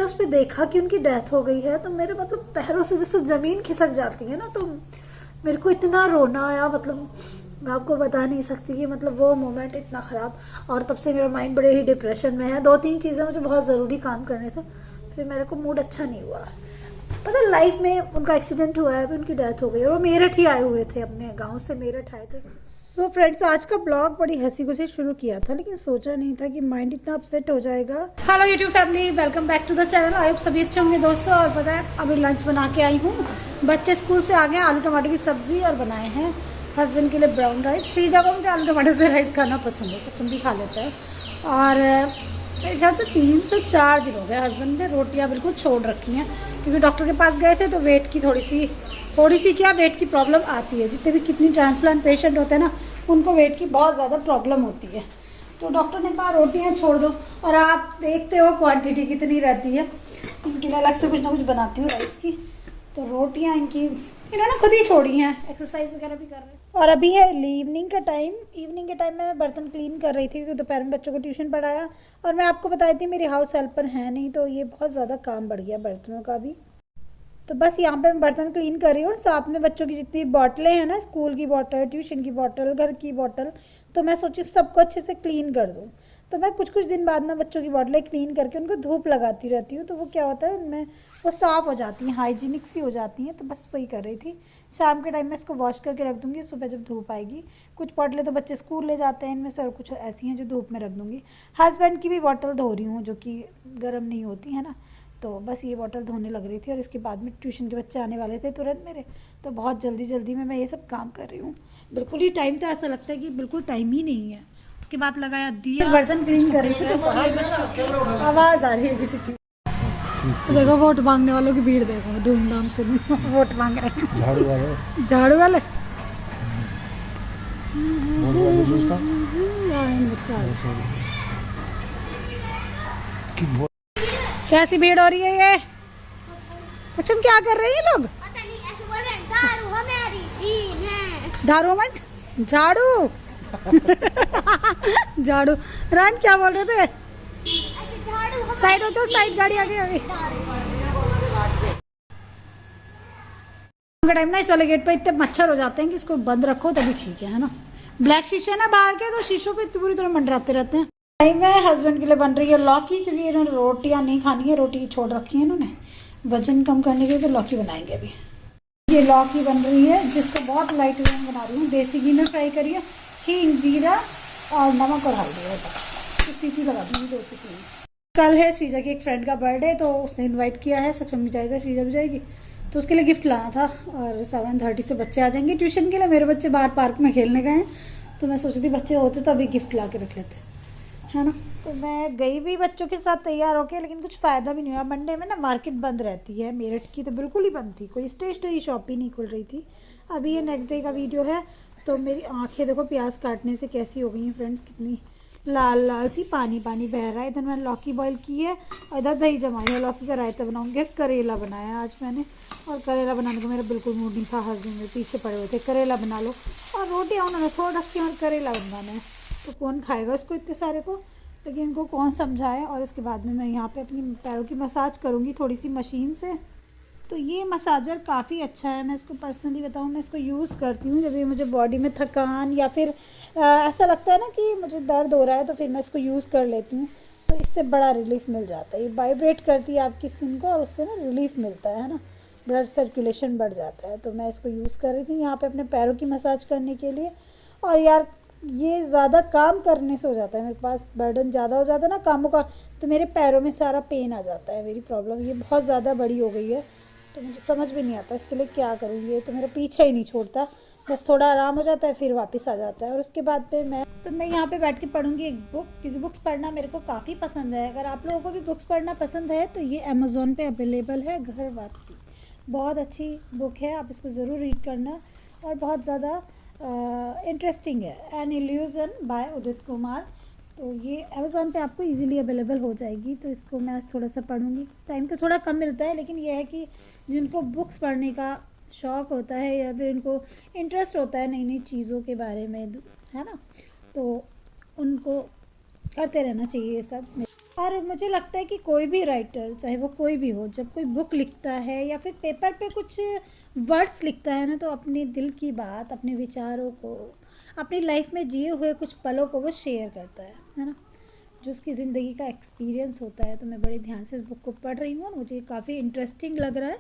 उस पर देखा कि उनकी डेथ हो गई है तो मेरे मतलब पैरों से जैसे ज़मीन खिसक जाती है ना, तो मेरे को इतना रोना आया, मतलब मैं आपको बता नहीं सकती कि मतलब वो मोमेंट इतना ख़राब। और तब से मेरा माइंड बड़े ही डिप्रेशन में है। 2-3 चीज़ें मुझे बहुत ज़रूरी काम करने थे, फिर मेरे को मूड अच्छा नहीं हुआ। पता लाइफ में उनका एक्सीडेंट हुआ है, अभी उनकी डेथ हो गई और वो मेरठ ही आए हुए थे, अपने गांव से मेरठ आए थे। सो फ्रेंड्स, आज का ब्लॉग बड़ी हंसी खुशी शुरू किया था, लेकिन सोचा नहीं था कि माइंड इतना अपसेट हो जाएगा। Hello YouTube family, welcome back to the channel. I hope सभी अच्छे होंगे दोस्तों। और पता है अभी लंच बना के आई हूँ, बच्चे स्कूल से आ गए, आलू टमाटर की सब्जी और बनाए हैं हस्बैंड के लिए ब्राउन राइस। श्रीजा को मुझे आलू टमाटर से राइस खाना पसंद है, सब भी खा लेता है। और मेरे ख्याल से 3 से 4 दिन हो गए हस्बैंड ने रोटियां बिल्कुल छोड़ रखी हैं, क्योंकि डॉक्टर के पास गए थे तो वेट की थोड़ी सी क्या वेट की प्रॉब्लम आती है। जितने भी किडनी ट्रांसप्लांट पेशेंट होते हैं ना, उनको वेट की बहुत ज़्यादा प्रॉब्लम होती है। तो डॉक्टर ने कहा रोटियां छोड़ दो, और आप देखते हो क्वांटिटी कितनी रहती है। इनके लिए अलग से कुछ ना कुछ बनाती हूँ राइस की। तो रोटियां इन्होंने खुद ही छोड़ी हैं, एक्सरसाइज वगैरह भी कर रहे हैं। और अभी है इवनिंग का टाइम। इवनिंग के टाइम में मैं बर्तन क्लीन कर रही थी, क्योंकि दोपहर में बच्चों को ट्यूशन पढ़ाया। और मैं आपको बताई थी मेरी हाउस हेल्पर है नहीं, तो ये बहुत ज़्यादा काम बढ़ गया बर्तनों का भी। तो बस यहाँ पे मैं बर्तन क्लीन कर रही हूँ, और साथ में बच्चों की जितनी बॉटलें हैं ना, स्कूल की बॉटल, ट्यूशन की बॉटल, घर की बॉटल, तो मैं सोची सबको अच्छे से क्लीन कर दूँ। तो मैं कुछ दिन बाद ना बच्चों की बॉटलें क्लीन करके उनको धूप लगाती रहती हूँ, तो वो क्या होता है उनमें वो साफ़ हो जाती हैं, हाइजीनिक सी हो जाती हैं। तो बस वही कर रही थी। शाम के टाइम में इसको वॉश करके रख दूँगी, सुबह जब धूप आएगी। कुछ बॉटलें तो बच्चे स्कूल ले जाते हैं इनमें से, और कुछ ऐसी हैं जो धूप में रख दूँगी। हस्बैंड की भी बॉटल धो रही हूँ, जो कि गर्म नहीं होती है ना। तो बस ये बॉटल धोने लग रही थी, और इसके बाद में ट्यूशन के बच्चे आने वाले थे तुरंत मेरे। तो बहुत जल्दी में मैं ये सब काम कर रही हूँ। बिल्कुल ही टाइम तो ऐसा लगता है कि बिल्कुल टाइम ही नहीं है। उसके बाद लगाया दिया, बर्तन क्लीन कर रही थी, तो आवाज़ आ रही है किसी चीज़। तो देखो वोट मांगने वालों की भीड़ देखो, धूमधाम से वोट मांग रहे हैं। झाड़ू वाले कैसी भीड़ हो रही है ये? सक्षम क्या कर रहे हैं ये लोग? पता नहीं, ऐसे बोल रहे हैं दारू हमारी दीन है। दारू मत, झाड़ू झाड़ू। रान क्या बोल रहे थे? ऐसे झाड़ू साइड हो जाओ, साइड गाड़ी आ गई अभी। टाइम ना इस वाले गेट पे इतने मच्छर हो जाते हैं कि इसको बंद रखो तभी ठीक है ना। ब्लैक शीशे ना बाहर के, तो शीशों पे पूरी तरह मंडराते रहते हैं। टाइम में हस्बैंड के लिए बन रही है लौकी, क्योंकि इन्होंने रोटियां नहीं खानी है, रोटी छोड़ रखी है इन्होंने वजन कम करने के लिए। तो लौकी बनाएंगे अभी। ये लौकी बन रही है, जिसको बहुत लाइट वे में बना रही हूँ, देसी घी में फ्राई करिए, हींग, जीरा और नमक और हल्दी है बस। तो सीटी लगा दूँगी 2 सीटी। कल है श्रीजा की एक फ्रेंड का बर्थडे, तो उसने इनवाइट किया है। सक्षम भी जाएगा, श्रीजा भी जाएगी, तो उसके लिए गिफ्ट लाना था। और 7:30 से बच्चे आ जाएंगे ट्यूशन के लिए। मेरे बच्चे बाहर पार्क में खेलने गए हैं, तो मैं सोची थी बच्चे होते तो अभी गिफ्ट ला के रख लेते, है ना। तो मैं गई भी बच्चों के साथ तैयार होके, लेकिन कुछ फ़ायदा भी नहीं हुआ। मंडे में ना मार्केट बंद रहती है, मेरठ की तो बिल्कुल ही बंद थी, कोई स्टेशनरी शॉप ही नहीं खुल रही थी। अभी ये नेक्स्ट डे का वीडियो है। तो मेरी आंखें देखो प्याज काटने से कैसी हो गई हैं फ्रेंड्स, कितनी लाल लाल सी, पानी पै रहा है। इधर मैंने लौकी बॉईल की है, और इधर दही जमाई है। लौकी का रायता बनाऊँगी। करेला बनाया आज मैंने, और करेला बनाने का मेरा बिल्कुल मूड नहीं था। हस्बैंड मेरे पीछे पड़े हुए थे, करेला बना लो, और रोटियाँ उन्होंने छोड़ रखी हैं और करेला बनाना है। तो कौन खाएगा उसको इतने सारे को, लेकिन इनको कौन समझाए। और इसके बाद में मैं यहाँ पे अपनी पैरों की मसाज करूँगी थोड़ी सी मशीन से। तो ये मसाजर काफ़ी अच्छा है, मैं इसको पर्सनली बताऊँ, मैं इसको यूज़ करती हूँ जब भी मुझे बॉडी में थकान या फिर ऐसा लगता है ना कि मुझे दर्द हो रहा है, तो फिर मैं इसको यूज़ कर लेती हूँ। तो इससे बड़ा रिलीफ मिल जाता है। ये वाइब्रेट करती है आपकी स्किन को, और उससे ना रिलीफ मिलता है ना, ब्लड सर्कुलेशन बढ़ जाता है। तो मैं इसको यूज़ कर रही थी यहाँ पे अपने पैरों की मसाज करने के लिए। और यार ये ज़्यादा काम करने से हो जाता है, मेरे पास बर्डन ज़्यादा हो जाता है ना कामों का, तो मेरे पैरों में सारा पेन आ जाता है। मेरी प्रॉब्लम ये बहुत ज़्यादा बड़ी हो गई है, तो मुझे समझ भी नहीं आता इसके लिए क्या करूँ। ये तो मेरा पीछे ही नहीं छोड़ता, बस थोड़ा आराम हो जाता है फिर वापस आ जाता है। और उसके बाद पे मैं यहाँ पे बैठ के पढ़ूँगी एक बुक, क्योंकि बुक्स पढ़ना मेरे को काफ़ी पसंद है। अगर आप लोगों को भी बुक्स पढ़ना पसंद है तो ये अमेज़ॉन पे अवेलेबल है, घर वापसी। बहुत अच्छी बुक है, आप इसको ज़रूर रीड करना। और बहुत ज़्यादा इंटरेस्टिंग है, एन इल्यूज़न बाय उदित कुमार। तो ये अमेज़ॉन पे आपको इजीली अवेलेबल हो जाएगी। तो इसको मैं आज थोड़ा सा पढ़ूँगी। टाइम तो थोड़ा कम मिलता है, लेकिन यह है कि जिनको बुक्स पढ़ने का शौक़ होता है या फिर उनको इंटरेस्ट होता है नई नई चीज़ों के बारे में, है ना, तो उनको करते रहना चाहिए ये सब। और मुझे लगता है कि कोई भी राइटर, चाहे वो कोई भी हो, जब कोई बुक लिखता है या फिर पेपर पे कुछ वर्ड्स लिखता है ना, तो अपने दिल की बात, अपने विचारों को, अपनी लाइफ में जिए हुए कुछ पलों को वो शेयर करता है ना, जो उसकी ज़िंदगी का एक्सपीरियंस होता है। तो मैं बड़े ध्यान से इस बुक को पढ़ रही हूँ और मुझे काफ़ी इंटरेस्टिंग लग रहा है।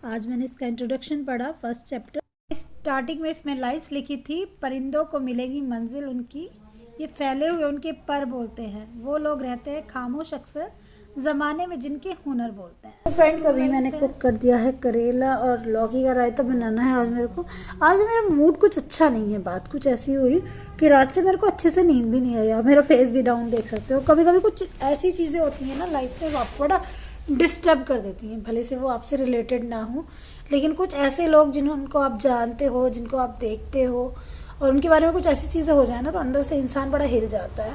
आज मैंने इसका इंट्रोडक्शन पढ़ा, फर्स्ट चैप्टर। स्टार्टिंग में इसमें लाइन्स लिखी थी, परिंदों को मिलेगी मंजिल उनकी, ये फैले हुए उनके पर बोलते हैं, वो लोग रहते हैं खामोश अक्सर ज़माने में जिनके हुनर बोलते हैं। तो फ्रेंड्स, अभी मैंने कुक कर दिया है करेला और लौकी का रायता बनाना है आज मेरे को। आज मेरा मूड कुछ अच्छा नहीं है, बात कुछ ऐसी हुई कि रात से मेरे को अच्छे से नींद भी नहीं आई और मेरा फेस भी डाउन देख सकते हो। कभी कभी कुछ ऐसी चीज़ें होती हैं ना लाइफ में, वो आपको बड़ा डिस्टर्ब कर देती हैं, भले से वो आपसे रिलेटेड ना हो, लेकिन कुछ ऐसे लोग जिनको आप जानते हो, जिनको आप देखते हो और उनके बारे में कुछ ऐसी चीज़ें हो जाए ना, तो अंदर से इंसान बड़ा हिल जाता है।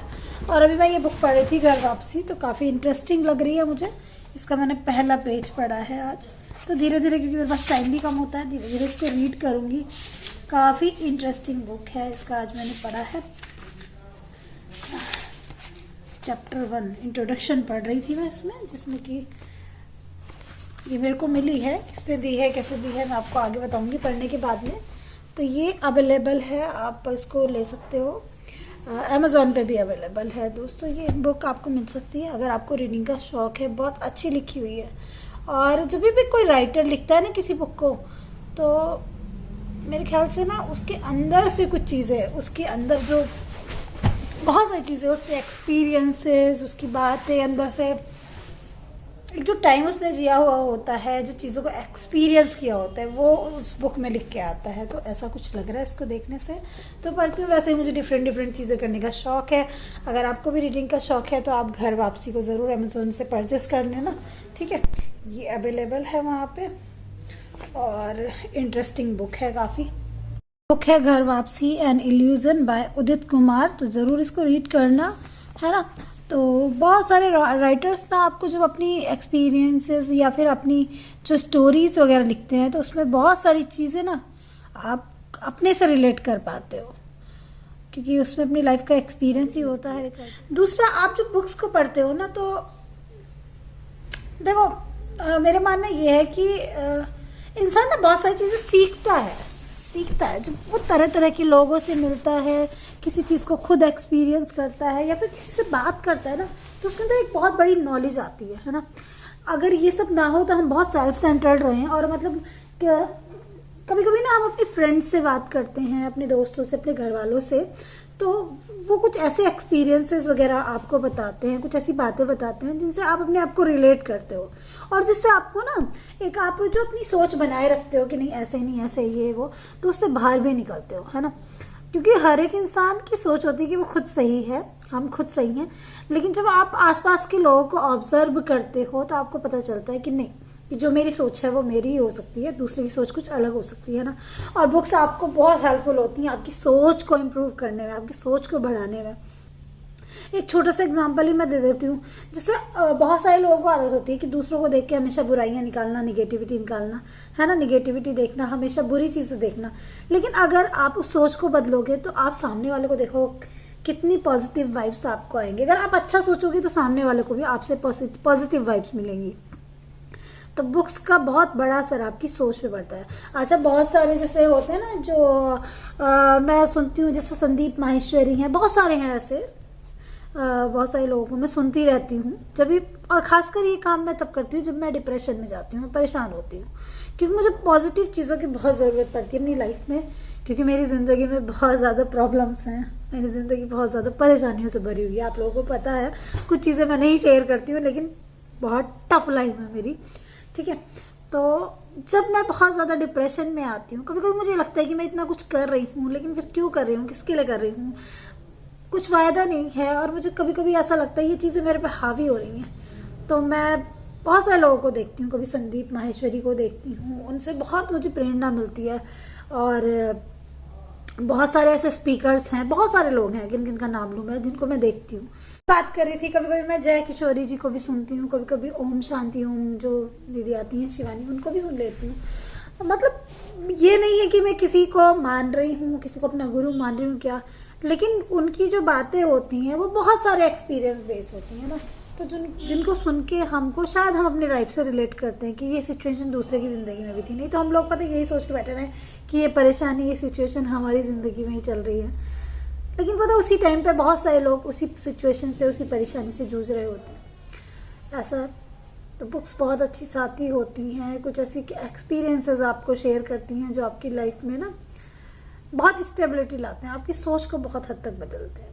और अभी मैं ये बुक पढ़ी थी घर वापसी, तो काफ़ी इंटरेस्टिंग लग रही है मुझे। इसका मैंने पहला पेज पढ़ा है आज, तो धीरे धीरे, क्योंकि मेरे पास टाइम भी कम होता है, धीरे धीरे इसको रीड करूँगी। काफ़ी इंटरेस्टिंग बुक है, इसका आज मैंने पढ़ा है चैप्टर 1। इंट्रोडक्शन पढ़ रही थी मैं इसमें, जिसमें कि ये मेरे को मिली है, किसने दी है, कैसे दी है, मैं आपको आगे बताऊँगी पढ़ने के बाद में। तो ये अवेलेबल है, आप इसको ले सकते हो, अमेज़ॉन पे भी अवेलेबल है दोस्तों। ये बुक आपको मिल सकती है अगर आपको रीडिंग का शौक़ है, बहुत अच्छी लिखी हुई है। और जब भी कोई राइटर लिखता है ना किसी बुक को, तो मेरे ख्याल से ना उसके अंदर से कुछ चीज़ें, उसके अंदर जो बहुत सारी चीज़ें, उसके एक्सपीरियंसेस, उसकी बातें, अंदर से एक जो टाइम उसने जिया हुआ होता है, जो चीज़ों को एक्सपीरियंस किया होता है, वो उस बुक में लिख के आता है। तो ऐसा कुछ लग रहा है इसको देखने से। तो पढ़ती हूँ, वैसे ही मुझे डिफरेंट चीज़ें करने का शौक़ है। अगर आपको भी रीडिंग का शौक़ है तो आप घर वापसी को ज़रूर अमेज़ोन से परचेस कर लेना, ठीक है। ये अवेलेबल है वहाँ पे और इंटरेस्टिंग बुक है काफ़ी। बुक है घर वापसी एन इल्यूजन बाय उदित कुमार, तो ज़रूर इसको रीड करना, है ना। तो बहुत सारे राइटर्स ना आपको जब अपनी एक्सपीरियंसेस या फिर अपनी जो स्टोरीज वगैरह लिखते हैं, तो उसमें बहुत सारी चीज़ें ना आप अपने से रिलेट कर पाते हो, क्योंकि उसमें अपनी लाइफ का एक्सपीरियंस ही होता है। दूसरा, आप जो बुक्स को पढ़ते हो ना, तो देखो मेरा मानना ये है कि इंसान ना बहुत सारी चीज़ें सीखता है जब वो तरह तरह के लोगों से मिलता है, किसी चीज़ को खुद एक्सपीरियंस करता है या फिर किसी से बात करता है ना, तो उसके अंदर एक बहुत बड़ी नॉलेज आती है ना। अगर ये सब ना हो तो हम बहुत सेल्फ सेंटर्ड रहें, और मतलब कभी कभी ना हम अपने फ्रेंड्स से बात करते हैं, अपने दोस्तों से, अपने घर वालों से, तो वो कुछ ऐसे एक्सपीरियंसेस वगैरह आपको बताते हैं, कुछ ऐसी बातें बताते हैं जिनसे आप अपने आप को रिलेट करते हो, और जिससे आपको ना एक आप जो अपनी सोच बनाए रखते हो कि नहीं ऐसे ही नहीं, ऐसे ये वो, तो उससे बाहर भी निकलते हो, है ना। क्योंकि हर एक इंसान की सोच होती है कि वो खुद सही है, हम खुद सही हैं, लेकिन जब आप आसपास के लोगों को ऑब्जर्व करते हो तो आपको पता चलता है कि नहीं, कि जो मेरी सोच है वो मेरी ही हो सकती है, दूसरे की सोच कुछ अलग हो सकती है ना। और बुक्स आपको बहुत हेल्पफुल होती हैं आपकी सोच को इम्प्रूव करने में, आपकी सोच को बढ़ाने में। एक छोटा सा एग्जांपल ही मैं दे देती हूँ। जैसे बहुत सारे लोगों को आदत होती है कि दूसरों को देख के हमेशा बुराइयाँ निकालना, निगेटिविटी निकालना, है ना, निगेटिविटी देखना, हमेशा बुरी चीज़ें देखना। लेकिन अगर आप उस सोच को बदलोगे तो आप सामने वाले को देखो कितनी पॉजिटिव वाइब्स आपको आएंगे। अगर आप अच्छा सोचोगे तो सामने वाले को भी आपसे पॉजिटिव वाइब्स मिलेंगी। तो बुक्स का बहुत बड़ा असर आपकी सोच पे पड़ता है। अच्छा, बहुत सारे जैसे होते हैं ना जो मैं सुनती हूँ, जैसे संदीप माहेश्वरी हैं, बहुत सारे हैं ऐसे, बहुत सारे लोगों को मैं सुनती रहती हूँ जब भी, और ख़ासकर ये काम मैं तब करती हूँ जब मैं डिप्रेशन में जाती हूँ, परेशान होती हूँ, क्योंकि मुझे पॉजिटिव चीज़ों की बहुत ज़रूरत पड़ती है अपनी लाइफ में। क्योंकि मेरी ज़िंदगी में बहुत ज़्यादा प्रॉब्लम्स हैं, मेरी ज़िंदगी बहुत ज़्यादा परेशानियों से भरी हुई है। आप लोगों को पता है, कुछ चीज़ें मैं नहीं शेयर करती हूँ, लेकिन बहुत टफ लाइफ है मेरी, ठीक है। तो जब मैं बहुत ज़्यादा डिप्रेशन में आती हूँ, कभी कभी मुझे लगता है कि मैं इतना कुछ कर रही हूँ, लेकिन फिर क्यों कर रही हूँ, किसके लिए कर रही हूँ, कुछ फ़ायदा नहीं है। और मुझे कभी कभी ऐसा लगता है ये चीज़ें मेरे पे हावी हो रही हैं। तो मैं बहुत सारे लोगों को देखती हूँ, कभी संदीप माहेश्वरी को देखती हूँ, उनसे बहुत मुझे प्रेरणा मिलती है। और बहुत सारे ऐसे स्पीकर्स हैं, बहुत सारे लोग हैं किन किन का नाम लूँ मैं, जिनको मैं देखती हूँ। बात कर रही थी, कभी कभी मैं जय किशोरी जी को भी सुनती हूँ, कभी कभी ओम शांति ओम जो दीदी आती हैं शिवानी, उनको भी सुन लेती हूँ। मतलब ये नहीं है कि मैं किसी को मान रही हूँ, किसी को अपना गुरु मान रही हूँ क्या, लेकिन उनकी जो बातें होती हैं वो बहुत सारे एक्सपीरियंस बेस होती हैं ना। तो जिनको सुन के हमको शायद हम अपनी लाइफ से रिलेट करते हैं कि ये सिचुएशन दूसरे की ज़िंदगी में भी थी। नहीं तो हम लोग पता यही सोच के बैठे रहे कि ये परेशानी, ये सिचुएशन हमारी ज़िंदगी में ही चल रही है। लेकिन पता उसी टाइम पे बहुत सारे लोग उसी सिचुएशन से, उसी परेशानी से जूझ रहे होते हैं। ऐसा तो बुक्स बहुत अच्छी साथी होती हैं, कुछ ऐसी एक्सपीरियंसेस आपको शेयर करती हैं जो आपकी लाइफ में ना बहुत स्टेबिलिटी लाते हैं, आपकी सोच को बहुत हद तक बदलते हैं।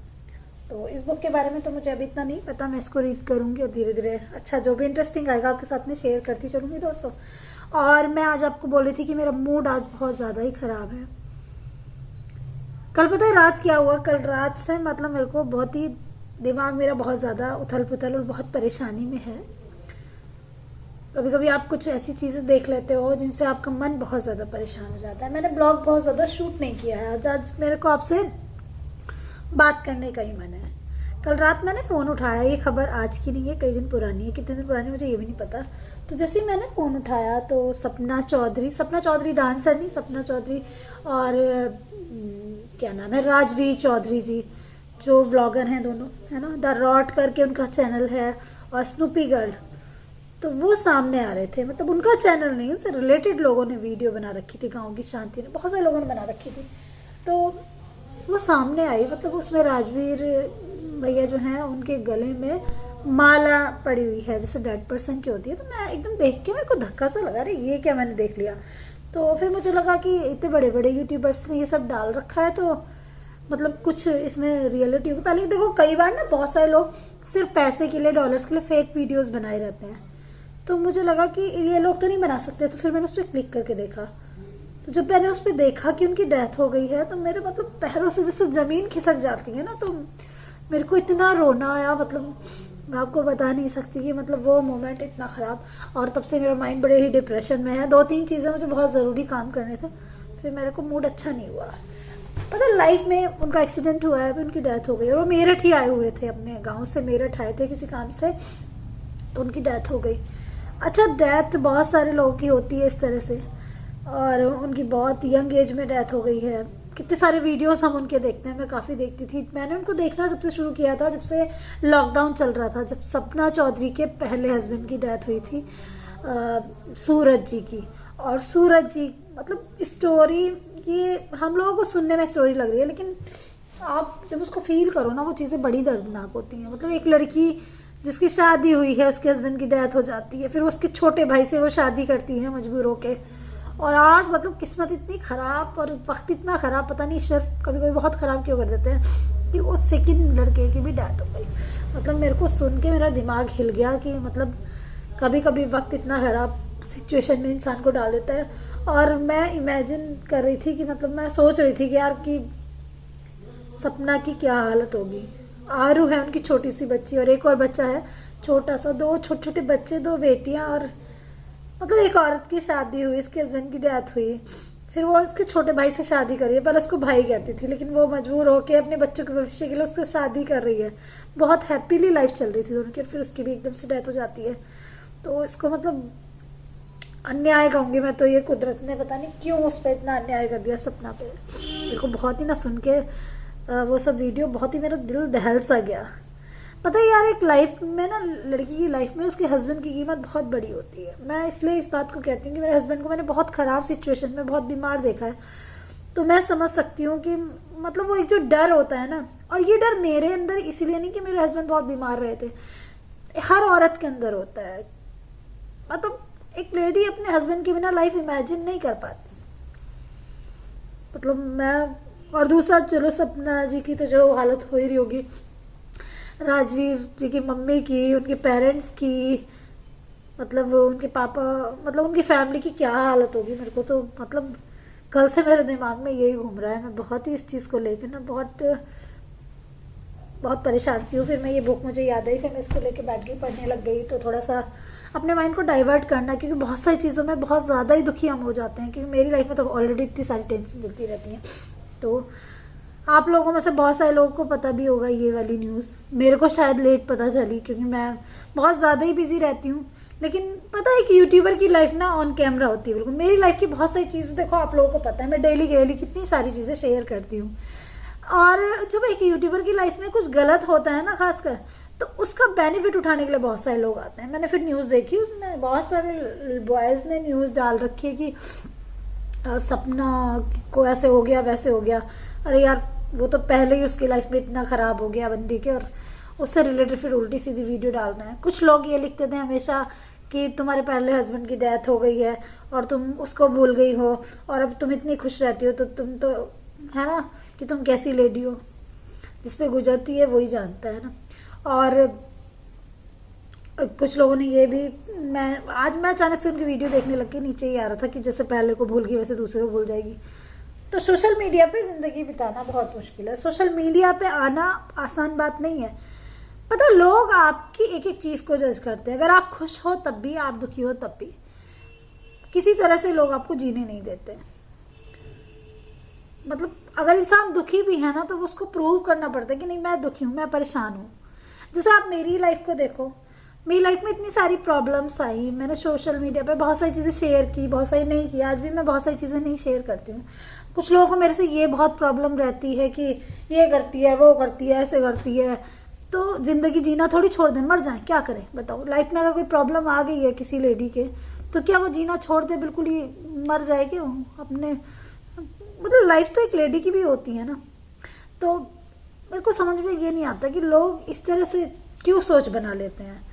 तो इस बुक के बारे में तो मुझे अभी इतना नहीं पता, मैं इसको रीड करूँगी और धीरे धीरे अच्छा जो भी इंटरेस्टिंग आएगा आपके साथ में शेयर करती चलूँगी दोस्तों। और मैं आज आपको बोल रही थी कि मेरा मूड आज बहुत ज़्यादा ही ख़राब है। कल पता है रात क्या हुआ? कल रात से मतलब मेरे को बहुत ही दिमाग मेरा बहुत ज़्यादा उथल पुथल और बहुत परेशानी में है। कभी कभी आप कुछ ऐसी चीज़ें देख लेते हो जिनसे आपका मन बहुत ज़्यादा परेशान हो जाता है। मैंने ब्लॉग बहुत ज़्यादा शूट नहीं किया है आज मेरे को आपसे बात करने का ही मन है। कल रात मैंने फ़ोन उठाया, ये खबर आज की नहीं है, कई दिन पुरानी है, कितने दिन पुरानी मुझे ये भी नहीं पता। तो जैसे ही मैंने फ़ोन उठाया तो सपना चौधरी डांसर नहीं, सपना चौधरी और क्या नाम है, राजवीर चौधरी जी जो व्लॉगर हैं दोनों, है ना, द रॉट करके उनका चैनल है, और स्नूपी गर्ल, तो वो सामने आ रहे थे। मतलब उनका चैनल नहीं, उनसे रिलेटेड लोगों ने वीडियो बना रखी थी, गाँव की शांति ने, बहुत सारे लोगों ने बना रखी थी। तो वो सामने आई, मतलब उसमें राजवीर भैया जो हैं उनके गले में माला पड़ी हुई है जैसे डेड पर्सन की होती है। तो मैं एकदम देख के मेरे को धक्का सा लगा, रही ये क्या, मैंने देख लिया। तो फिर मुझे लगा कि इतने बड़े बड़े यूट्यूबर्स ने ये सब डाल रखा है, तो मतलब कुछ इसमें रियलिटी होगी। पहले देखो कई बार ना बहुत सारे लोग सिर्फ पैसे के लिए, डॉलर्स के लिए फेक वीडियोज़ बनाए रहते हैं। तो मुझे लगा कि ये लोग तो नहीं बना सकते, तो फिर मैंने उस पर क्लिक करके देखा। तो जब मैंने उस पर देखा कि उनकी डेथ हो गई है, तो मेरे मतलब पैरों से जैसे ज़मीन खिसक जाती है ना, तो मेरे को इतना रोना आया, मतलब मैं आपको बता नहीं सकती कि मतलब वो मोमेंट इतना ख़राब। और तब से मेरा माइंड बड़े ही डिप्रेशन में है। 2-3 चीज़ें मुझे बहुत ज़रूरी काम करने थे, फिर मेरे को मूड अच्छा नहीं हुआ। पता लाइफ में उनका एक्सीडेंट हुआ है, उनकी डेथ हो गई, और वो मेरठ ही आए हुए थे, अपने गाँव से मेरठ आए थे किसी काम से, तो उनकी डेथ हो गई। अच्छा, डेथ बहुत सारे लोगों की होती है इस तरह से, और उनकी बहुत यंग एज में डेथ हो गई है। कितने सारे वीडियोस हम उनके देखते हैं, मैं काफ़ी देखती थी। मैंने उनको देखना सबसे शुरू किया था जब से लॉकडाउन चल रहा था, जब सपना चौधरी के पहले हस्बैंड की डेथ हुई थी, सूरज जी की। और सूरज जी मतलब स्टोरी, ये हम लोगों को सुनने में स्टोरी लग रही है, लेकिन आप जब उसको फील करो ना, वो चीज़ें बड़ी दर्दनाक होती हैं। मतलब एक लड़की जिसकी शादी हुई है, उसके हस्बैंड की डेथ हो जाती है, फिर उसके छोटे भाई से वो शादी करती है मजबूर होके, और आज मतलब किस्मत इतनी ख़राब और वक्त इतना ख़राब, पता नहीं ईश्वर कभी कभी बहुत ख़राब क्यों कर देते हैं, कि उस सेकंड लड़के की भी डेथ हो गई। मतलब मेरे को सुन के मेरा दिमाग हिल गया कि मतलब कभी कभी वक्त इतना ख़राब सिचुएशन में इंसान को डाल देता है। और मैं इमेजिन कर रही थी कि मतलब मैं सोच रही थी कि यार कि सपना की क्या हालत होगी। आरू है उनकी छोटी सी बच्ची, और एक और बच्चा है छोटा सा, 2 छोटे छोटे बच्चे, 2 बेटियां, और मतलब एक औरत की शादी हुई, इसके हस्बैंड की डेथ हुई, फिर वो उसके छोटे भाई से शादी कर रही है। पहले उसको भाई कहती थी, लेकिन वो मजबूर होकर अपने बच्चों के भविष्य के लिए उससे शादी कर रही है। बहुत हैप्पीली लाइफ चल रही थी दोनों की, फिर उसकी भी एकदम से डेथ हो जाती है। तो इसको मतलब अन्याय कहूँगी मैं तो, ये कुदरत ने पता नहीं क्यों उस पर इतना अन्याय कर दिया सपना पे। मेरे को बहुत ही ना सुन के वो सब वीडियो बहुत ही मेरा दिल दहल सा गया। पता है यार, एक लाइफ में ना, लड़की की लाइफ में उसके हस्बैंड की कीमत बहुत बड़ी होती है। मैं इसलिए इस बात को कहती हूँ कि मेरे हस्बैंड को मैंने बहुत ख़राब सिचुएशन में, बहुत बीमार देखा है, तो मैं समझ सकती हूँ कि मतलब वो एक जो डर होता है ना, और ये डर मेरे अंदर इसलिए नहीं कि मेरे हस्बैंड बहुत बीमार रहे थे, हर औरत के अंदर होता है। मतलब एक लेडी अपने हस्बैंड के बिना लाइफ इमेजिन नहीं कर पाती। मतलब मैं, और दूसरा चलो सपना जी की तो जो हालत हो ही रही होगी, राजवीर जी की मम्मी की, उनके पेरेंट्स की, मतलब उनके पापा, मतलब उनकी फैमिली की क्या हालत होगी। मेरे को तो मतलब कल से मेरे दिमाग में यही घूम रहा है। मैं बहुत ही इस चीज़ को लेकर ना बहुत परेशान सी हूँ। फिर मैं ये बुक मुझे याद आई, फिर मैं इसको लेके बैठ गई, पढ़ने लग गई, तो थोड़ा सा अपने माइंड को डाइवर्ट करना, क्योंकि बहुत सारी चीज़ों में बहुत ज़्यादा ही दुखी हम हो जाते हैं, क्योंकि मेरी लाइफ में तो ऑलरेडी इतनी सारी टेंशन चलती रहती हैं। तो आप लोगों में से बहुत सारे लोगों को पता भी होगा ये वाली न्यूज़, मेरे को शायद लेट पता चली क्योंकि मैं बहुत ज़्यादा ही बिजी रहती हूँ। लेकिन पता है कि यूट्यूबर की लाइफ ना ऑन कैमरा होती है बिल्कुल। मेरी लाइफ की बहुत सारी चीज़ें देखो आप लोगों को पता है, मैं डेली कितनी सारी चीज़ें शेयर करती हूँ। और जब एक यूट्यूबर की लाइफ में कुछ गलत होता है ना, खासकर, तो उसका बेनिफिट उठाने के लिए बहुत सारे लोग आते हैं। मैंने फिर न्यूज़ देखी, उसमें बहुत सारे बॉयज़ ने न्यूज़ डाल रखी है कि सपना को ऐसे हो गया वैसे हो गया। अरे यार, वो तो पहले ही उसकी लाइफ में इतना ख़राब हो गया बंदी के, और उससे रिलेटेड फिर उल्टी सीधी वीडियो डाल रहे हैं। कुछ लोग ये लिखते थे हमेशा कि तुम्हारे पहले हस्बैंड की डेथ हो गई है और तुम उसको भूल गई हो और अब तुम इतनी खुश रहती हो, तो तुम तो है ना कि तुम कैसी लेडी हो, जिस पे गुजरती है वही जानता है ना। और कुछ लोगों ने ये भी, मैं अचानक से उनकी वीडियो देखने लग के नीचे ही आ रहा था कि जैसे पहले को भूल गई वैसे दूसरे को भूल जाएगी। तो सोशल मीडिया पे ज़िंदगी बिताना बहुत मुश्किल है। सोशल मीडिया पे आना आसान बात नहीं है। पता है, लोग आपकी एक एक चीज़ को जज करते हैं। अगर आप खुश हो तब भी, आप दुखी हो तब भी, किसी तरह से लोग आपको जीने नहीं देते। मतलब अगर इंसान दुखी भी है ना, तो उसको प्रूव करना पड़ता है कि नहीं, मैं दुखी हूँ, मैं परेशान हूँ। जैसे आप मेरी लाइफ को देखो, मेरी लाइफ में इतनी सारी प्रॉब्लम्स आई, मैंने सोशल मीडिया पे बहुत सारी चीज़ें शेयर की, बहुत सारी नहीं की। आज भी मैं बहुत सारी चीज़ें नहीं शेयर करती हूँ। कुछ लोगों को मेरे से ये बहुत प्रॉब्लम रहती है कि ये करती है, वो करती है, ऐसे करती है। तो ज़िंदगी जीना थोड़ी छोड़ दें, मर जाएं, क्या करें बताओ। लाइफ में अगर कोई प्रॉब्लम आ गई है किसी लेडी के, तो क्या वो जीना छोड़ दे, बिल्कुल ही मर जाए क्या वो अपने? मतलब लाइफ तो एक लेडी की भी होती है ना। तो मेरे को समझ में ये नहीं आता कि लोग इस तरह से क्यों सोच बना लेते हैं।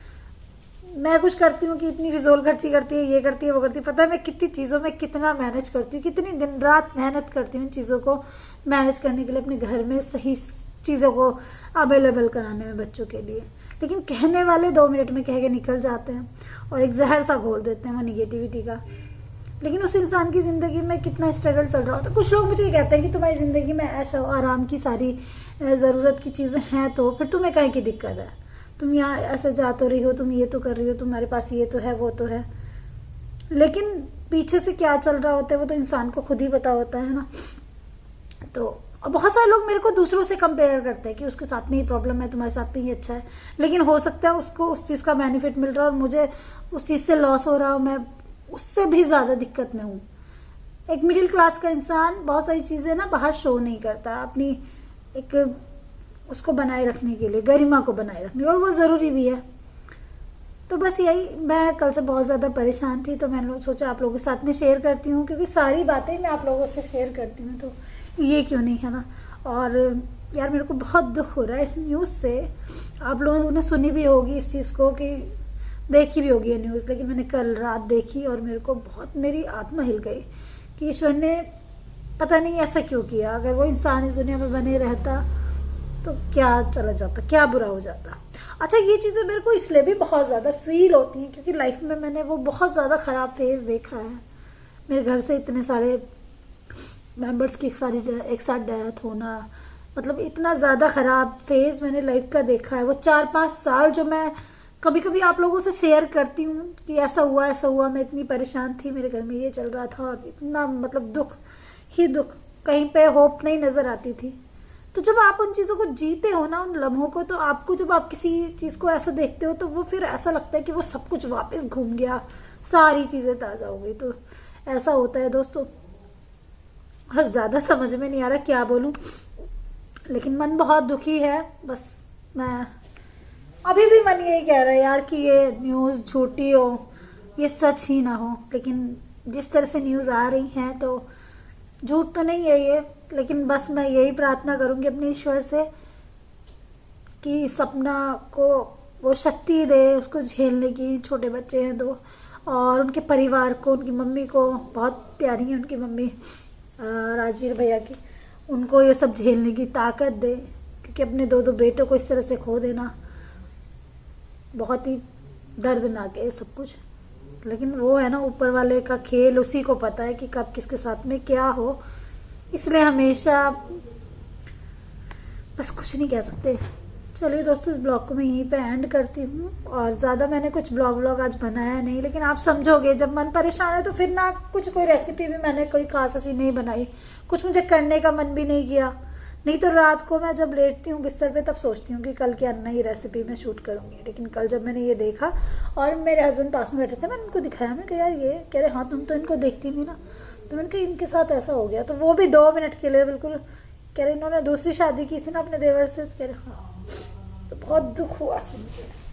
मैं कुछ करती हूँ कि इतनी फिजूल खर्ची करती है, ये करती है, वो करती है। पता है मैं कितनी चीज़ों में कितना मैनेज करती हूँ, कितनी दिन रात मेहनत करती हूँ इन चीज़ों को मैनेज करने के लिए, अपने घर में सही चीज़ों को अवेलेबल कराने में बच्चों के लिए। लेकिन कहने वाले 2 मिनट में कह के निकल जाते हैं और एक जहर सा घोल देते हैं वो निगेटिविटी का। लेकिन उस इंसान की ज़िंदगी में कितना स्ट्रगल चल रहा होता है। कुछ लोग मुझे ये कहते हैं कि तुम्हारी ज़िंदगी में ऐशो आराम की सारी ज़रूरत की चीज़ें हैं, तो फिर तुम्हें कहीं की दिक्कत है? तुम यहाँ ऐसे जा तो रही हो, तुम ये तो कर रही हो, तुम्हारे पास ये तो है, वो तो है। लेकिन पीछे से क्या चल रहा होता है वो तो इंसान को खुद ही पता होता है ना। तो बहुत सारे लोग मेरे को दूसरों से कंपेयर करते हैं कि उसके साथ में ही प्रॉब्लम है, तुम्हारे साथ में ही अच्छा है। लेकिन हो सकता है उसको उस चीज़ का बेनिफिट मिल रहा है और मुझे उस चीज़ से लॉस हो रहा हो, मैं उससे भी ज़्यादा दिक्कत में हूँ। एक मिडिल क्लास का इंसान बहुत सारी चीज़ें ना बाहर शो नहीं करता, अपनी एक उसको बनाए रखने के लिए, गरिमा को बनाए रखने, और वो ज़रूरी भी है। तो बस यही, मैं कल से बहुत ज़्यादा परेशान थी, तो मैंने सोचा आप लोगों के साथ में शेयर करती हूँ, क्योंकि सारी बातें मैं आप लोगों से शेयर करती हूँ, तो ये क्यों नहीं, है ना। और यार मेरे को बहुत दुख हो रहा है इस न्यूज़ से। आप लोगों ने सुनी भी होगी इस चीज़ को, कि देखी भी होगी ये न्यूज़, लेकिन मैंने कल रात देखी और मेरे को बहुत, मेरी आत्मा हिल गई कि ईश्वर ने पता नहीं ऐसा क्यों किया। अगर वो इंसान इस दुनिया में बने रहता तो क्या चला जाता, क्या बुरा हो जाता। अच्छा, ये चीज़ें मेरे को इसलिए भी बहुत ज़्यादा फील होती हैं क्योंकि लाइफ में मैंने वो बहुत ज़्यादा ख़राब फेज़ देखा है। मेरे घर से इतने सारे मेंबर्स की एक साथ डेथ होना, मतलब इतना ज़्यादा ख़राब फेज़ मैंने लाइफ का देखा है। वो 4-5 साल जो मैं कभी कभी आप लोगों से शेयर करती हूँ कि ऐसा हुआ, मैं इतनी परेशान थी, मेरे घर में ये चल रहा था, और इतना मतलब दुख ही दुख, कहीं पे होप नहीं नज़र आती थी। तो जब आप उन चीज़ों को जीते हो ना, उन लम्हों को, तो आपको जब आप किसी चीज़ को ऐसा देखते हो तो वो फिर ऐसा लगता है कि वो सब कुछ वापस घूम गया, सारी चीज़ें ताज़ा हो गई। तो ऐसा होता है दोस्तों, और ज़्यादा समझ में नहीं आ रहा क्या बोलूँ, लेकिन मन बहुत दुखी है। बस मैं अभी भी मन यही कह रहा है यार कि ये न्यूज़ झूठी हो, ये सच ही ना हो। लेकिन जिस तरह से न्यूज़ आ रही हैं तो झूठ तो नहीं है ये, लेकिन बस मैं यही प्रार्थना करूंगी अपने ईश्वर से कि सपना को वो शक्ति दे उसको झेलने की। छोटे बच्चे हैं 2, और उनके परिवार को, उनकी मम्मी को, बहुत प्यारी है उनकी मम्मी राजवीर भैया की, उनको ये सब झेलने की ताकत दे, क्योंकि अपने 2 बेटों को इस तरह से खो देना बहुत ही दर्दनाक है सब कुछ। लेकिन वो है ना, ऊपर वाले का खेल, उसी को पता है कि कब किसके साथ में क्या हो, इसलिए हमेशा बस कुछ नहीं कह सकते। चलिए दोस्तों, इस ब्लॉग को मैं यहीं पे एंड करती हूँ, और ज़्यादा मैंने कुछ ब्लॉग आज बनाया नहीं, लेकिन आप समझोगे जब मन परेशान है तो फिर ना कोई रेसिपी भी मैंने कोई खास ऐसी नहीं बनाई, कुछ मुझे करने का मन भी नहीं किया। नहीं तो रात को मैं जब लेटती हूँ बिस्तर पे तब सोचती हूँ कि कल क्या नई रेसिपी मैं शूट करूँगी। लेकिन कल जब मैंने ये देखा और मेरे हस्बैंड पास में बैठे थे, मैंने उनको दिखाया, मैं कहा यार ये, कह रहे हाँ तुम तो इनको देखती नहीं ना, तो मैंने कहा इनके साथ ऐसा हो गया। तो वो भी 2 मिनट के लिए बिल्कुल, कह रहे इन्होंने दूसरी शादी की थी ना अपने देवर से, कह रहे हाँ। तो बहुत दुख हुआ सुन के।